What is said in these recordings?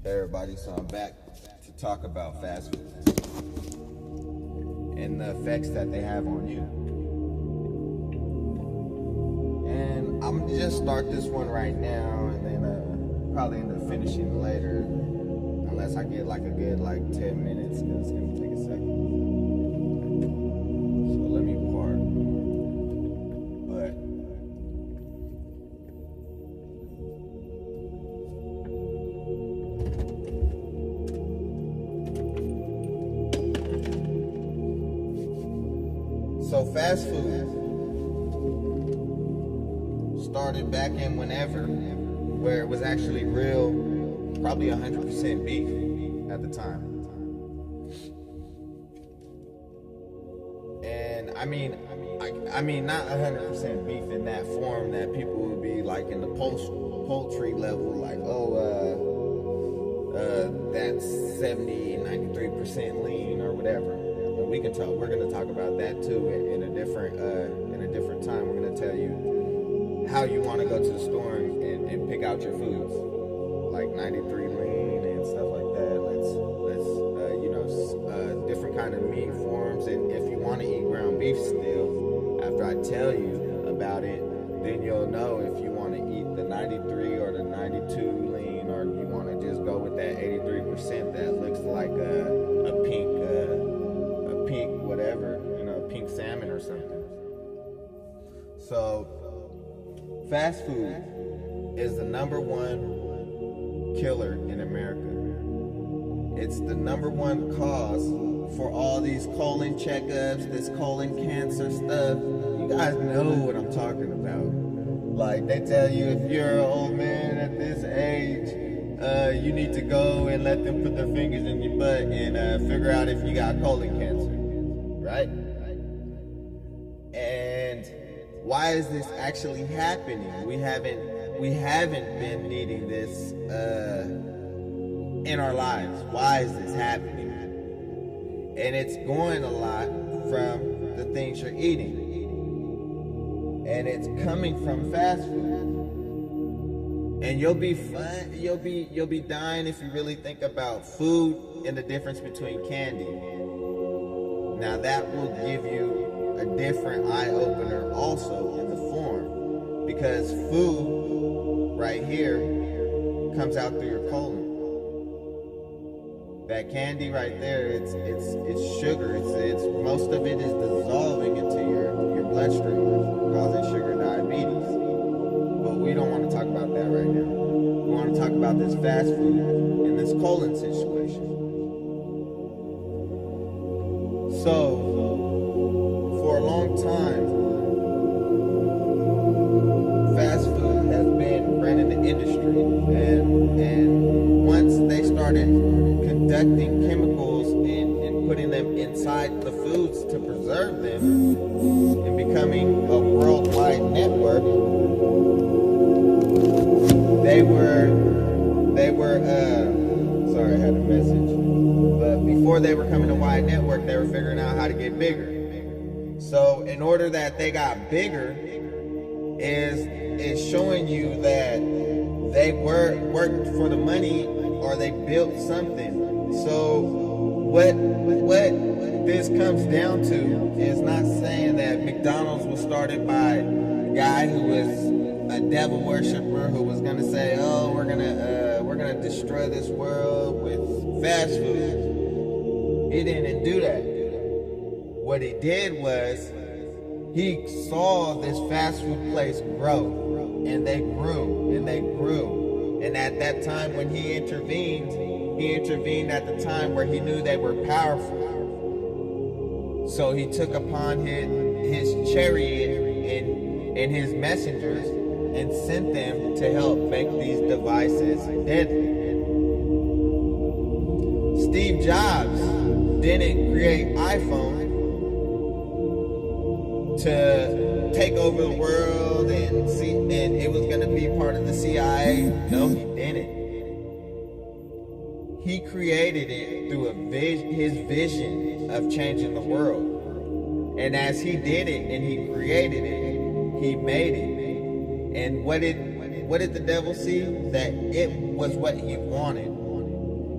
Hey everybody, so I'm back to talk about fast food and the effects that they have on you. And I'm gonna just start this one right now and then probably end up finishing later, unless I get like a good 10 minutes, because it's gonna take a second. So let me park. But so fast food started back in whenever, where it was actually real, probably 100% beef at the time. And I mean not 100% beef in that form that people would be like in the poultry level, like, that's 70-93% lean or whatever. And we're gonna talk about that too in a different time. We're gonna tell you how you want to go to the store and pick out your foods, like 93 lean and stuff like that. Let's different kind of meat forms. And if you want to eat ground beef still, after I tell you about it, then you'll know if you want to eat the 93 or the 92 lean, or you want to just go with that 83% that looks like a pink whatever, pink salmon or something. So fast food is the #1 killer in America. It's the #1 cause for all these colon checkups, this colon cancer stuff. You guys know what I'm talking about. Like, they tell you if you're an old man at this age, you need to go and let them put their fingers in your butt and figure out if you got colon cancer, right? And why is this actually happening? We haven't been needing this in our lives. Why is this happening? And it's going a lot from the things you're eating, and it's coming from fast food. And you'll be dying if you really think about food and the difference between candy. Now that will give you a different eye-opener also in the form, because food right here comes out through your colon. That candy right there, it's sugar. It's most of it is dissolving into your bloodstream, causing sugar diabetes. But we don't want to talk about that right now. We want to talk about this fast food and this colon situation. So for a long time, fast food has been running the industry, and once they started conducting chemicals and putting them inside the foods to preserve them, and becoming a worldwide network, they were sorry, I had a message. But before they were coming a wide network, they were figuring out how to get bigger. So in order that they got bigger, is showing you that they worked for the money, or they built something. So what this comes down to is not saying that McDonald's was started by a guy who was a devil worshiper, who was gonna say, oh, we're gonna destroy this world with fast food. He didn't do that. What he did was, he saw this fast food place grow, and they grew, and they grew. And at that time when he intervened at the time where he knew they were powerful. So he took upon his chariot and his messengers and sent them to help make these devices deadly. Steve Jobs didn't create iPhone to take over the world and it was going to be part of the CIA. No, he didn't. He created it through his vision of changing the world. And as he did it and he created it, he made it. And what did the devil see? That it was what he wanted.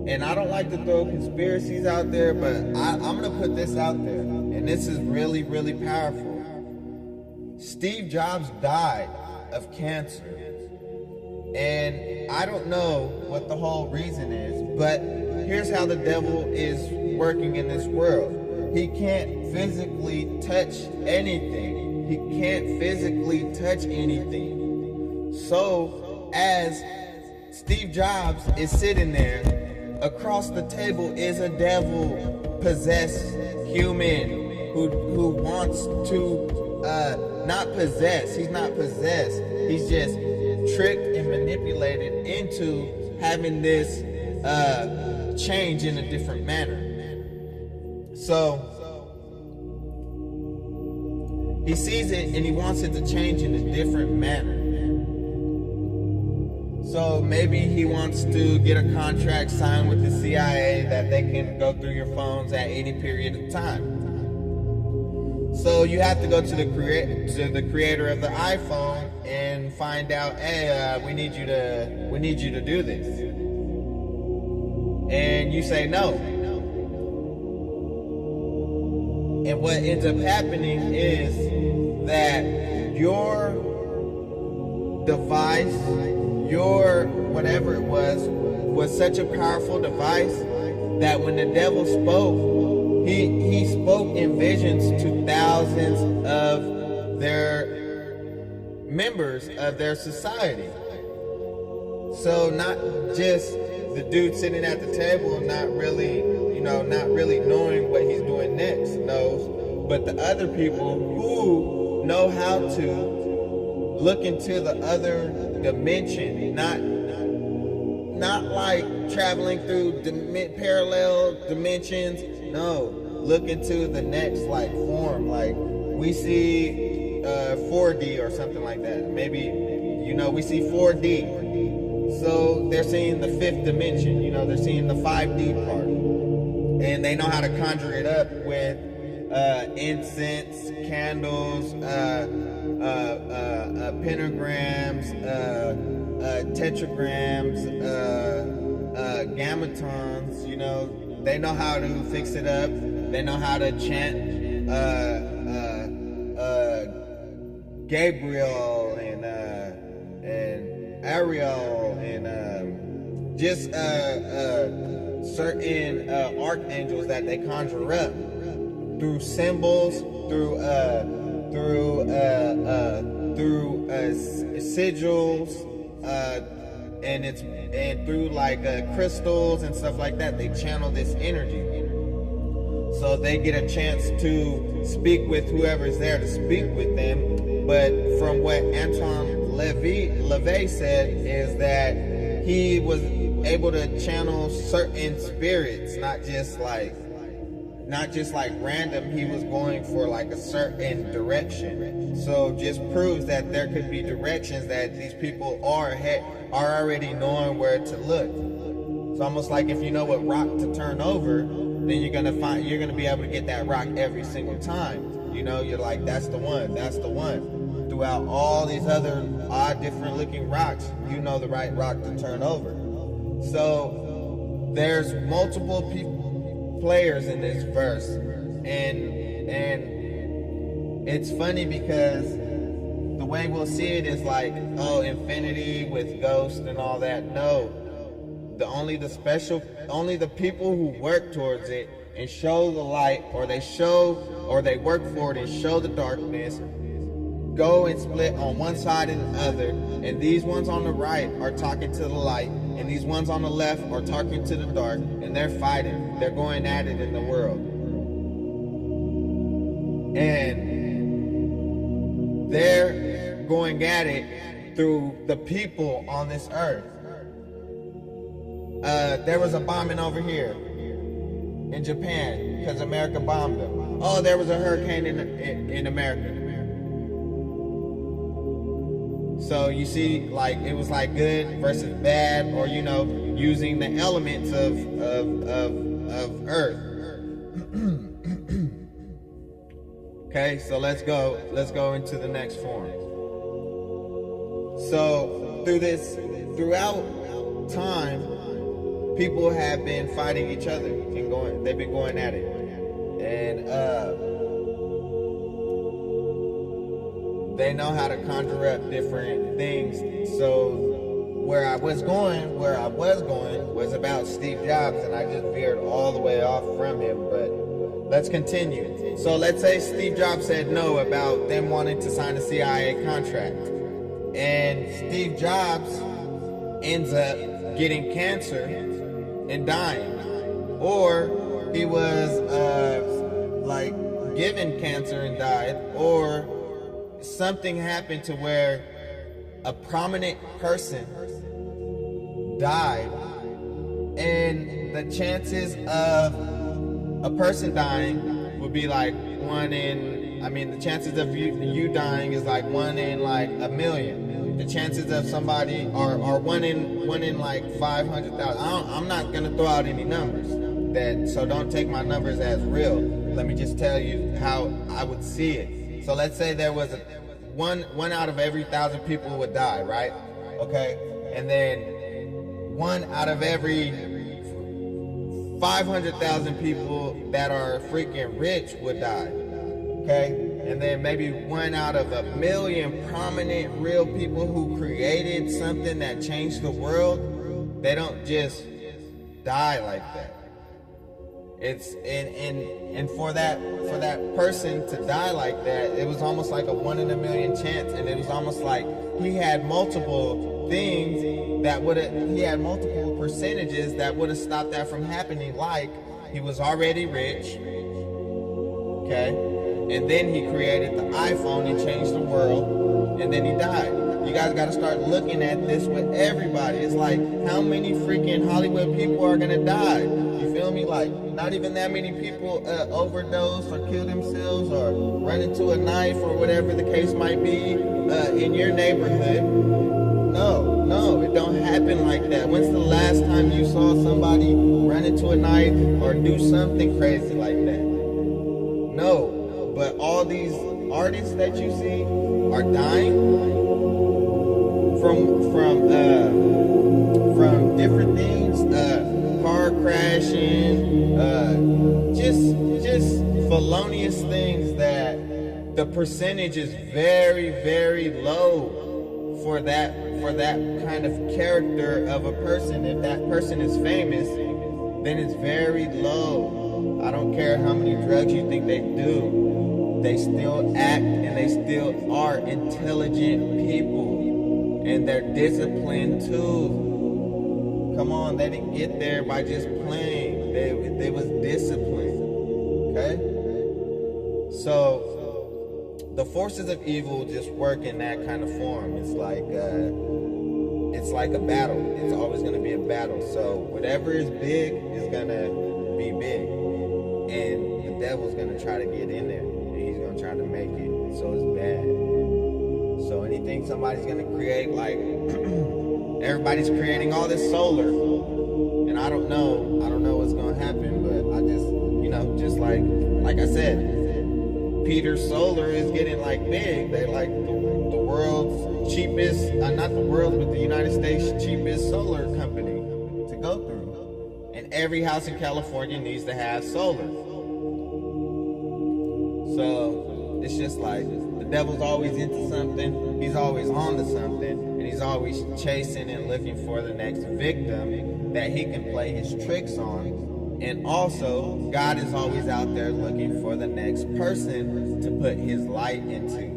And I don't like to throw conspiracies out there, but I'm going to put this out there. And this is really, really powerful. Steve Jobs died of cancer. And I don't know what the whole reason is, but here's how the devil is working in this world. He can't physically touch anything. He can't physically touch anything. So, as Steve Jobs is sitting there, across the table is a devil-possessed human who wants to not possess. He's not possessed. He's just tricked and manipulated into having this change in a different manner. So he sees it and he wants it to change in a different manner. So maybe he wants to get a contract signed with the CIA that they can go through your phones at any period of time. So you have to go to the creator of the iPhone and find out, hey, we need you to do this. And you say no. And what ends up happening is that your device, your whatever it was such a powerful device that when the devil spoke, he spoke in visions to thousands of their members of their society. So not just the dude sitting at the table, not really knowing what he's doing next knows, but the other people who know how to look into the other dimension, not like traveling through parallel dimensions. No, look into the next like form. Like we see 4D or something like that. Maybe we see 4D. So they're seeing the fifth dimension. They're seeing the 5D part, and they know how to conjure it up with incense, candles, pentagrams, tetragrams, gammatons. They know how to fix it up. They know how to chant Gabriel and Ariel and just certain archangels that they conjure up through symbols, through sigils, and through like crystals and stuff like that. They channel this energy, so they get a chance to speak with whoever's there to speak with them. But from what Anton LaVey said is that he was able to channel certain spirits, not just like random. He was going for like a certain direction. So just proves that there could be directions that these people are already knowing where to look. It's almost like if you know what rock to turn over, then you're gonna be able to get that rock every single time. You're like, that's the one. Throughout all these other odd different looking rocks, you know the right rock to turn over. So there's multiple players in this verse, and it's funny because the way we'll see it is like, oh, infinity with ghosts and all that. No, only the people who work towards it and show the light, or they work for it and show the darkness, go and split on one side and the other, and these ones on the right are talking to the light, and these ones on the left are talking to the dark, and they're fighting. They're going at it in the world. And they're going at it through the people on this earth. There was a bombing over here in Japan because America bombed them. Oh, there was a hurricane in America. So you see, like, it was like good versus bad, or using the elements of Earth. Okay, so let's go into the next form. So throughout time, people have been fighting each other and they've been going at it. And they know how to conjure up different things. So where I was going was about Steve Jobs, and I just veered all the way off from him, but let's continue. So let's say Steve Jobs said no about them wanting to sign a CIA contract, and Steve Jobs ends up getting cancer and dying, or he was given cancer and died, or something happened to where a prominent person died, and the chances of a person dying would be like the chances of you dying is like 1 in like a million. The chances of somebody are 1 in like 500,000. I'm not gonna throw out any numbers, so don't take my numbers as real. Let me just tell you how I would see it. So let's say there was one out of every 1,000 people would die, right? Okay, and then 1 out of every 500,000 people that are freaking rich would die. Okay, and then maybe 1 out of a million prominent real people who created something that changed the world, they don't just die like that. It's and for that person to die like that, it was almost like a 1 in a million chance, and it was almost like he had multiple things he had multiple percentages that would have stopped that from happening. Like, he was already rich, okay, and then he created the iPhone and changed the world, and then he died. You guys got to start looking at this with everybody. It's like, how many freaking Hollywood people are gonna die? You feel me? Like, not even that many people overdose or kill themselves or run into a knife or whatever the case might be in your neighborhood. No, it don't happen like that. When's the last time you saw somebody run into a knife or do something crazy like that? No, but all these artists that you see are dying from different things, car crashing, just felonious things that the percentage is very, very low for that kind of character of a person. If that person is famous, then it's very low. I don't care how many drugs you think they do. They still act and they still are intelligent people, and they're disciplined too. Come on, they didn't get there by just playing. They was disciplined. Okay? So the forces of evil just work in that kind of form. It's like a battle. It's always going to be a battle. So whatever is big is going to be big, and the devil's going to try to get in there, and he's going to try to make it so it's bad. So anything somebody's going to create, like everybody's creating all this solar, and I don't know what's going to happen, but I just like I said, Peter Solar is getting like big. They like the world's cheapest, not the world's, but the United States cheapest solar company to go through. And every house in California needs to have solar. So it's just like the devil's always into something. He's always on to something, and he's always chasing and looking for the next victim that he can play his tricks on. And also, God is always out there looking for the next person to put his light into.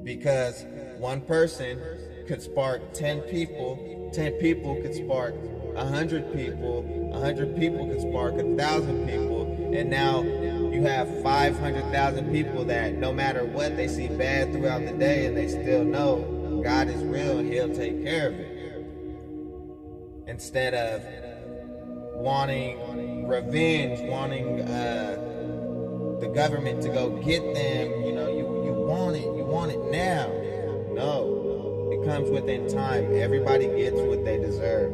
Because one person could spark 10 people, 10 people could spark 100 people, 100 people could spark 1,000 people, and now you have 500,000 people that no matter what, they see bad throughout the day and they still know God is real and he'll take care of it. Instead of wanting revenge, wanting the government to go get them, you want it now. No, it comes within time. Everybody gets what they deserve.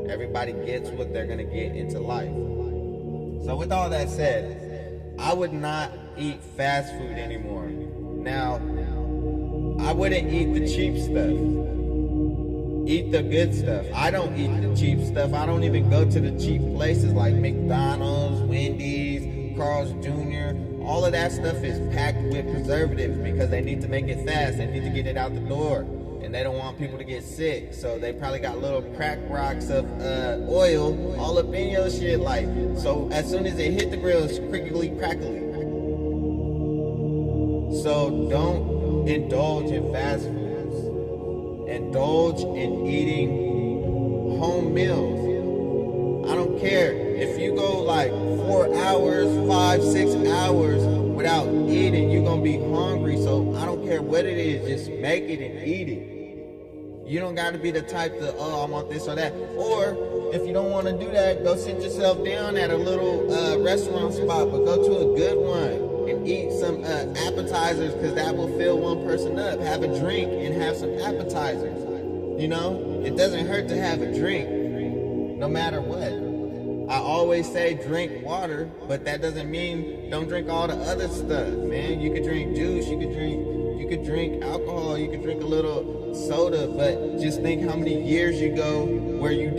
Everybody gets what they're gonna get into life. So with all that said, I would not eat fast food anymore. Now, I wouldn't eat the cheap stuff. Eat the good stuff. I don't eat the cheap stuff. I don't even go to the cheap places like McDonald's, Wendy's, Carl's Jr. All of that stuff is packed with preservatives because they need to make it fast. They need to get it out the door. And they don't want people to get sick. So they probably got little crack rocks of oil all up in your shit. Like, so as soon as it hit the grill, it's crickly crackly. So don't indulge in fast foods. Indulge in eating home meals. I don't care if you go like 4 hours, 5, 6 hours without eating, you're gonna be hungry. So I don't care what it is, just make it and eat it. You don't got to be the type to, oh, I want this or that. Or if you don't want to do that, go sit yourself down at a little restaurant spot, but go to a good one and eat some appetizers, because that will fill one person up. Have a drink and have some appetizers. You know, it doesn't hurt to have a drink, no matter what. I always say drink water, but that doesn't mean don't drink all the other stuff, man. You could drink juice, you could drink alcohol, you could drink a little soda, but just think how many years ago where you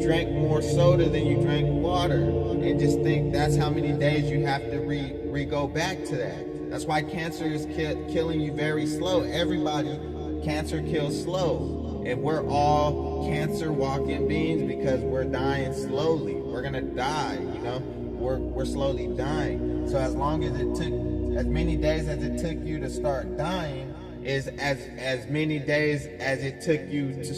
drank more soda than you drank water, and just think that's how many days you have to go back to that. That's why cancer is killing you very slow. Everybody, cancer kills slow, and we're all cancer walking beings because we're dying slowly. We're gonna die, you know. We're slowly dying. So as long as it took as many days as it took you to start dying is as many days as it took you to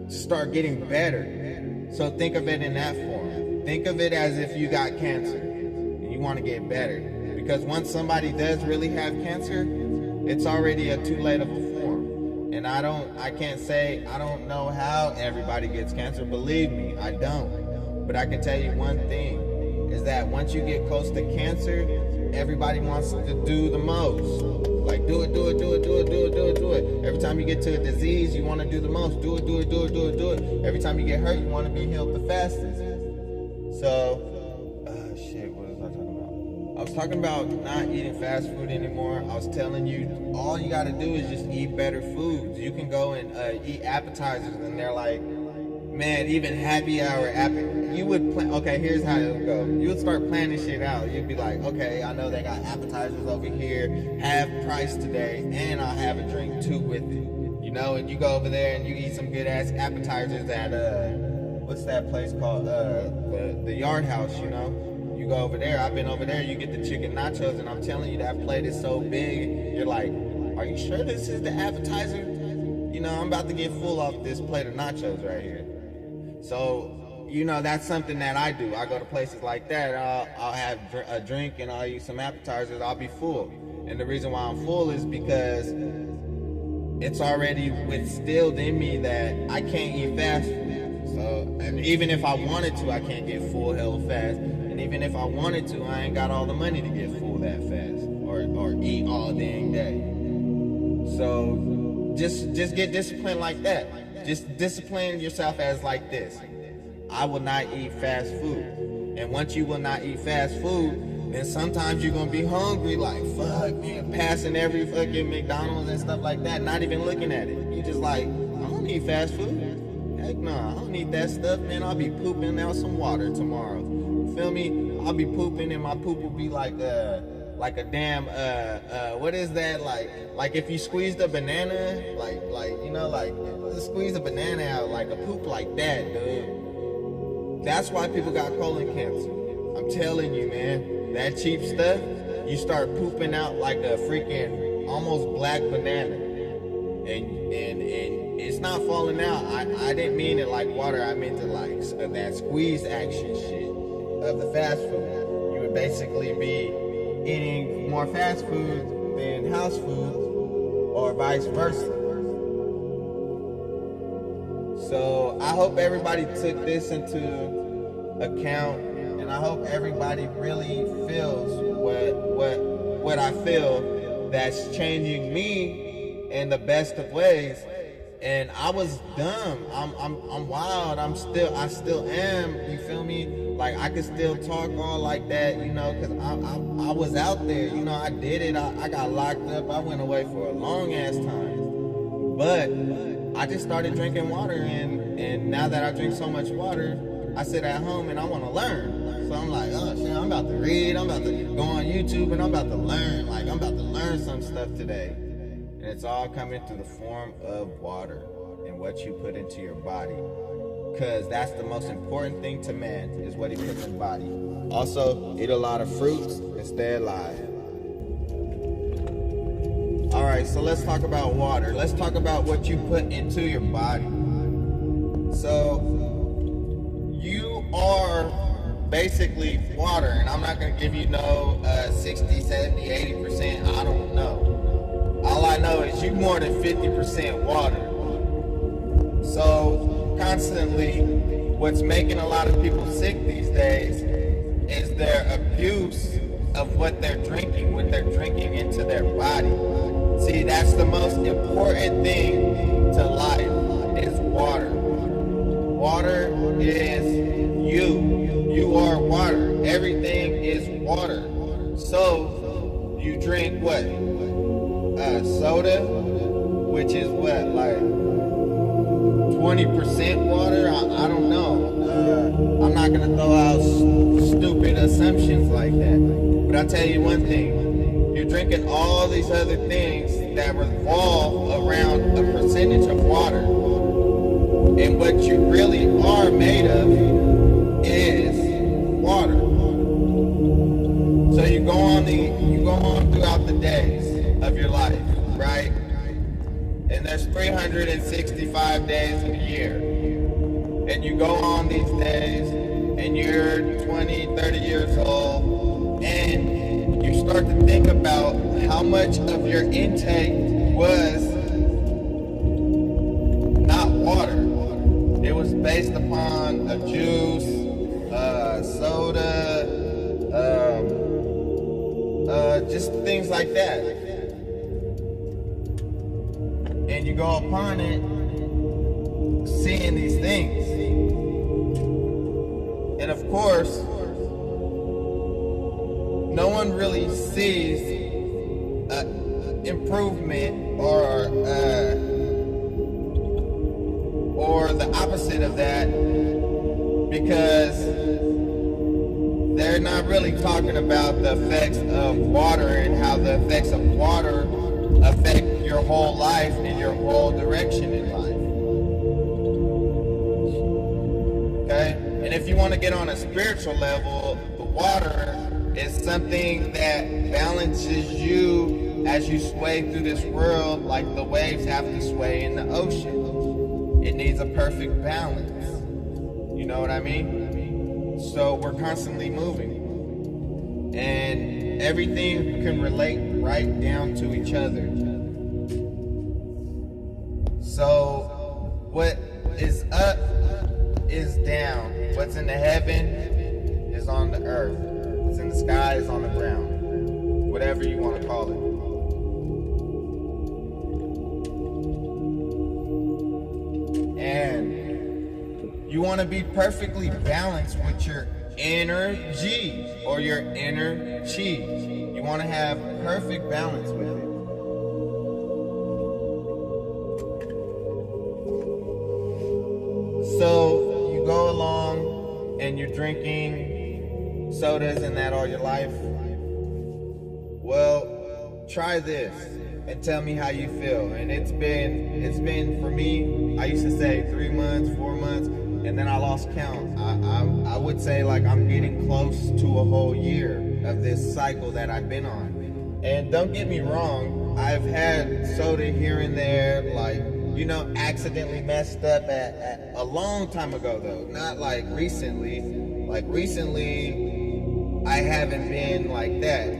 start getting better. So think of it in that form. Think of it as if you got cancer and you want to get better. Because once somebody does really have cancer, it's already a too late of a form. And I don't know how everybody gets cancer. Believe me, I don't. But I can tell you one thing, is that once you get close to cancer, everybody wants to do the most. Like, do it. Every time you get to a disease, you want to do the most. Do it. Every time you get hurt, you want to be healed the fastest. So, what was I talking about? I was talking about not eating fast food anymore. I was telling you, all you got to do is just eat better foods. You can go and eat appetizers, and they're like, man, even happy hour you would plan. Okay, here's how it would go. You would start planning shit out. You'd be like, okay, I know they got appetizers over here, half price today, and I'll have a drink too with it. You know, and you go over there and you eat some good ass appetizers at what's that place called? The Yard House. You know, you go over there. I've been over there. You get the chicken nachos, and I'm telling you, that plate is so big. You're like, are you sure this is the appetizer? You know, I'm about to get full off this plate of nachos right here. So, you know, that's something that I do. I go to places like that. I'll have a drink and I'll eat some appetizers. I'll be full. And the reason why I'm full is because it's already instilled in me that I can't eat fast food. So, and even if I wanted to, I can't get full hella fast. And even if I wanted to, I ain't got all the money to get full that fast or eat all dang day. So just get disciplined like that. Just discipline yourself as like this. I will not eat fast food. And once you will not eat fast food, then sometimes you're going to be hungry, like, fuck, man, passing every fucking McDonald's and stuff like that, not even looking at it. You just like, I don't need fast food. Heck no, I don't need that stuff, man. I'll be pooping out some water tomorrow. You feel me? I'll be pooping and my poop will be like a damn what is that, like if you squeezed a banana, like you know, like just squeeze a banana out, like a poop like that, dude. That's why people got colon cancer. I'm telling you, man, that cheap stuff, you start pooping out like a freaking almost black banana, and it's not falling out. I didn't mean it like water. I meant it like that squeeze action shit of the fast food. You would basically be eating more fast food than house food, or vice versa. So I hope everybody took this into account, and I hope everybody really feels what I feel that's changing me in the best of ways. And I was dumb. I'm wild. I still am. You feel me? Like, I could still talk all like that, you know, because I was out there. You know, I did it. I got locked up. I went away for a long ass time. But I just started drinking water, and now that I drink so much water, I sit at home and I want to learn. So I'm like, oh shit, I'm about to read, I'm about to go on YouTube, and I'm about to learn. Like, I'm about to learn some stuff today. And it's all coming through the form of water and what you put into your body. Because that's the most important thing to man, is what he puts in the body. Also, eat a lot of fruits and stay alive. All right, so let's talk about water. Let's talk about what you put into your body. So, you are basically water, and I'm not going to give you no 60, 70, 80%. I don't know. All I know is you more than 50% water. So, constantly, what's making a lot of people sick these days is their abuse of what they're drinking into their body. See, that's the most important thing to life, is water. Water is you. You are water. Everything is water. So, you drink what? Soda, which is what, like 20% water? I don't know. I'm not going to throw out stupid assumptions like that. But I'll tell you one thing. You're drinking all these other things that revolve around a percentage of water. And what you really are made of is water. So you go on throughout the days of your life, right? And there's 365 days in a year. And you go on these days, and you're 20, 30 years old, and you start to think about how much of your intake was not water. It was based upon a juice, soda, just things like that. And you go upon it seeing these things. And of course, no one really sees improvement or the opposite of that, because they're not really talking about the effects of water and how the effects of water affect your whole life and your whole direction in life. Okay? And if you want to get on a spiritual level, the water is something that balances you as you sway through this world, like the waves have to sway in the ocean. It needs a perfect balance. You know what I mean? So we're constantly moving. And everything can relate right down to each other. So what is up is down. What's in the heaven is on the earth. What's in the sky is on the ground. Whatever you want to call it. And you want to be Perfectly balanced with your energy or your inner chi. You want to have perfect balance with it. So you go along and you're drinking sodas and that all your life. Well, try this and tell me how you feel. And it's been for me, I used to say 3 months, 4 months, and then I lost count. I would say like I'm getting close to a whole year of this cycle that I've been on. And don't get me wrong, I've had soda here and there, like, you know, accidentally messed up at a long time ago though, not like recently. Like recently, I haven't been like that.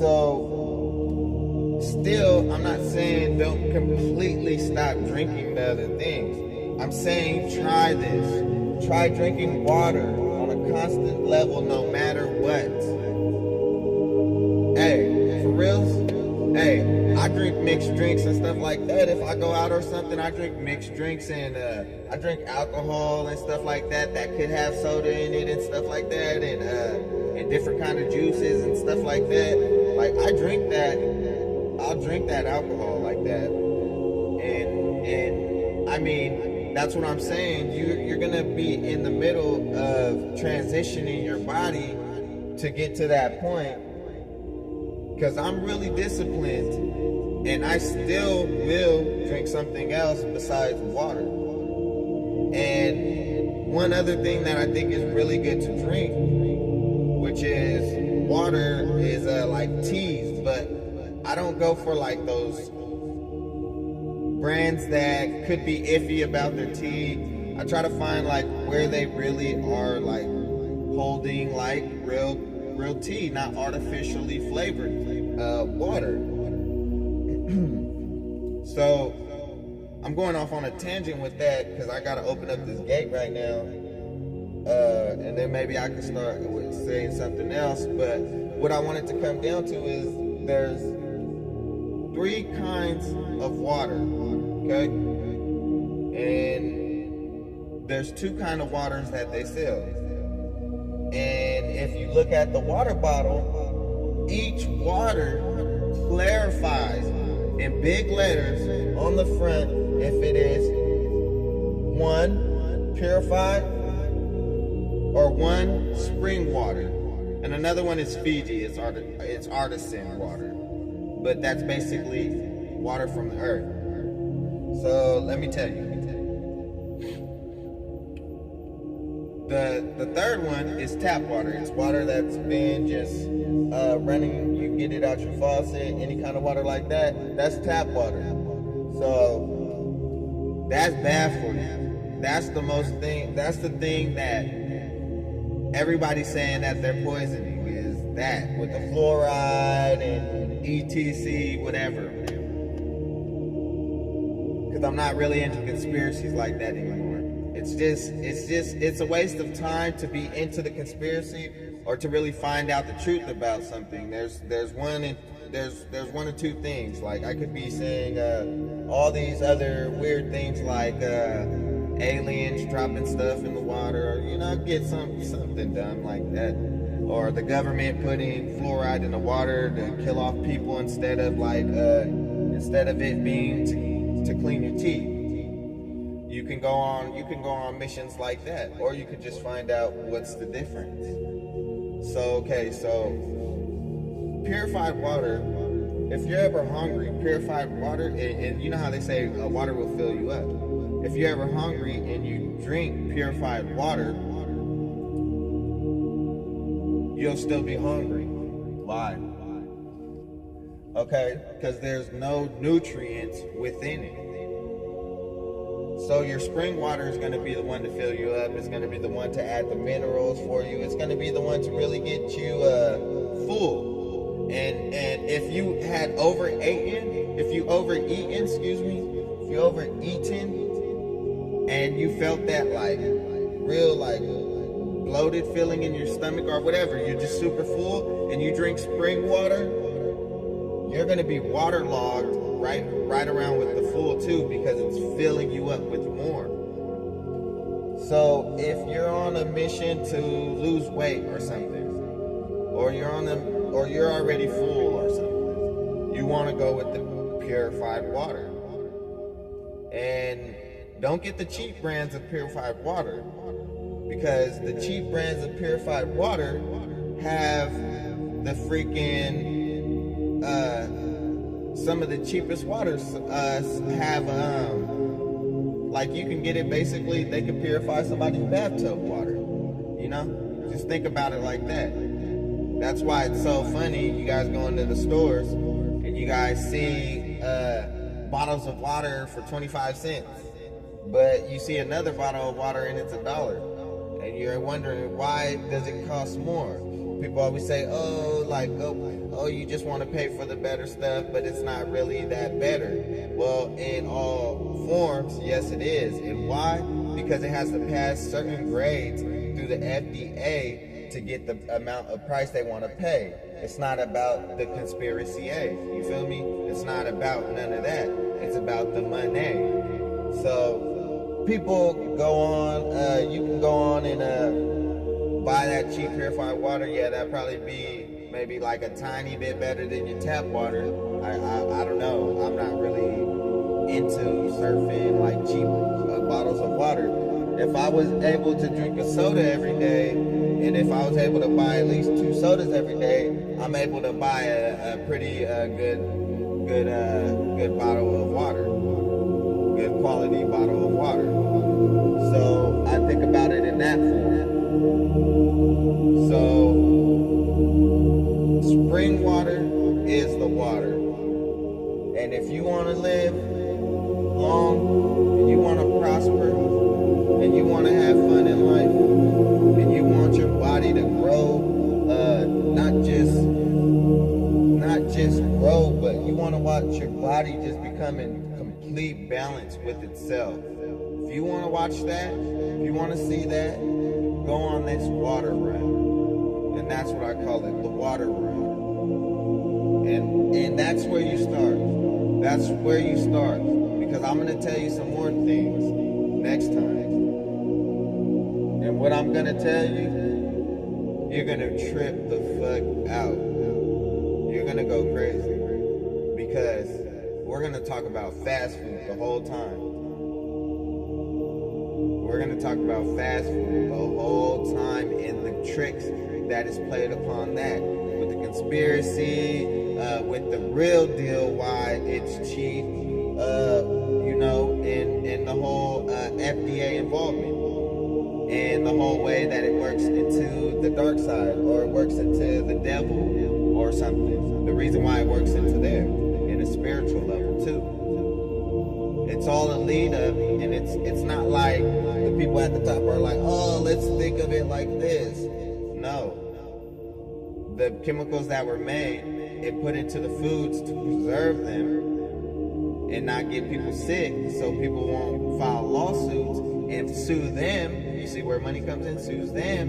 So, still, I'm not saying don't completely stop drinking the other things. I'm saying try this. Try drinking water on a constant level no matter what. Hey, for reals? Hey, I drink mixed drinks and stuff like that. If I go out or something, I drink mixed drinks, and I drink alcohol and stuff like that could have soda in it and stuff like that, and different kind of juices and stuff like that. Like, I drink that. I'll drink that alcohol like that. And I mean, that's what I'm saying. You're gonna be in the middle of transitioning your body to get to that point. Because I'm really disciplined, and I still will drink something else besides water. And one other thing that I think is really good to drink, which is water, is like teas, but I don't go for like those brands that could be iffy about their tea. I try to find like where they really are like holding like real tea, not artificially flavored water. So I'm going off on a tangent with that because I gotta open up this gate right now, and then maybe I can start with saying something else. But what I wanted to come down to is there's 3 kinds of water, okay? And there's 2 kinds of waters that they sell. And if you look at the water bottle, each water clarifies in big letters on the front if it is 1 purified or 1 spring water. And another one is Fiji, it's artisan water. But that's basically water from the earth. So let me tell you. The third one is tap water. It's water that's been just running. You get it out your faucet, any kind of water like that. That's tap water. So that's bad for you. That's the thing that everybody's saying that they're poisoning is that with the fluoride and ETC, whatever. Because I'm not really into conspiracies like that anymore. It's a waste of time to be into the conspiracy or to really find out the truth about something. There's one or two things. Like I could be saying all these other weird things like aliens dropping stuff in the water, or get something done like that, or the government putting fluoride in the water to kill off people instead of it being to clean your teeth. You can go on missions like that, or you could just find out what's the difference. So purified water, if you're ever hungry, purified water, and you know how they say water will fill you up. If you're ever hungry and you drink purified water, you'll still be hungry. Why? Okay, because there's no nutrients within it. So your spring water is going to be the one to fill you up. It's going to be the one to add the minerals for you. It's going to be the one to really get you full. And if you had overeaten, and you felt that real bloated feeling in your stomach or whatever, you're just super full, and you drink spring water, you're going to be waterlogged right around with the full too, because it's filling you up with more. So if you're on a mission to lose weight or something, or you're already full or something, you want to go with the purified water. And don't get the cheap brands of purified water, because the cheap brands of purified water have the freaking some of the cheapest waters have you can get it, basically they can purify somebody's bathtub water. Just think about it like that. That's why it's so funny. You guys go into the stores and you guys see bottles of water for 25 cents, but you see another bottle of water and it's $1, and you're wondering, why does it cost more? People always say, you just want to pay for the better stuff, but it's not really that better. Well, in all forms, yes it is. And why? Because it has to pass certain grades through the FDA to get the amount of price they want to pay. It's not about the conspiracy A, you feel me? It's not about none of that. It's about the money. So people go on, you can go on and buy that cheap purified water. Yeah, that'd probably be maybe like a tiny bit better than your tap water. I don't know. I'm not really into surfing like cheap bottles of water. If I was able to drink a soda every day, and if I was able to buy at least 2 sodas every day, I'm able to buy a pretty good bottle of water, good quality bottle of water. So I think about it in that form. So spring water is the water. And if you want to live long, and you want to prosper, and you want to have fun in life, and you want your body to grow, not just grow, but you want to watch your body just become in complete balance with itself. If you want to watch that, if you want to see that, go on this water run. And that's what I call it, the water run. And that's where you start. That's where you start. Because I'm going to tell you some more things next time. And what I'm going to tell you, you're going to trip the fuck out. You're going to go crazy. Because we're going to talk about fast food the whole time. We're going to talk about fast food the whole time and the tricks that is played upon that. With the conspiracy, with the real deal, why it's cheap, and the whole FDA involvement. And the whole way that it works into the dark side, or it works into the devil or something. The reason why it works into there, in a spiritual level too. It's all a lead up, and it's not like the people at the top are like, oh, let's think of it like this. No. The chemicals that were made and put into the foods to preserve them and not get people sick, so people won't file lawsuits and sue them. You see where money comes in? Sues them.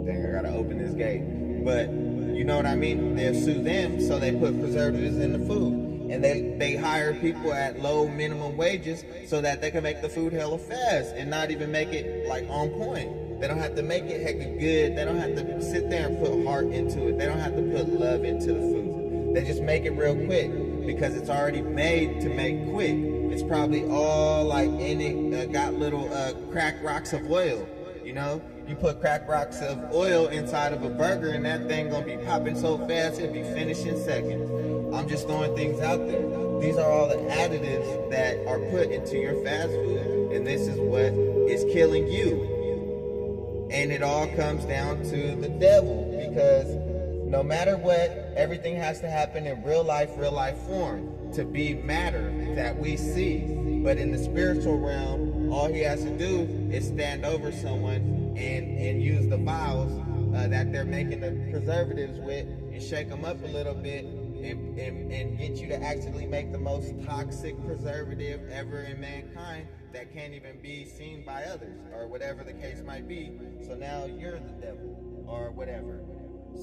Dang, I gotta open this gate. But you know what I mean? They'll sue them, so they put preservatives in the food. And they hire people at low minimum wages so that they can make the food hella fast and not even make it like on point. They don't have to make it hecka good. They don't have to sit there and put heart into it. They don't have to put love into the food. They just make it real quick because it's already made to make quick. It's probably all like in it, got little crack rocks of oil, you know? You put crack rocks of oil inside of a burger and that thing gonna be popping so fast it'll be finished in seconds. I'm just throwing things out there. These are all the additives that are put into your fast food, and this is what is killing you. And it all comes down to the devil, because no matter what, everything has to happen in real life form to be matter that we see. But in the spiritual realm, all he has to do is stand over someone and use the vials that they're making the preservatives with and shake them up a little bit and get you to actually make the most toxic preservative ever in mankind that can't even be seen by others, or whatever the case might be. So now you're the devil or whatever.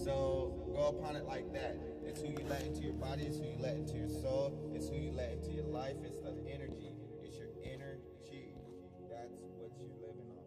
So go upon it like that. It's who you let into your body, it's who you let into your soul, it's who you let into your life, it's the energy, it's your energy. That's what you're living on.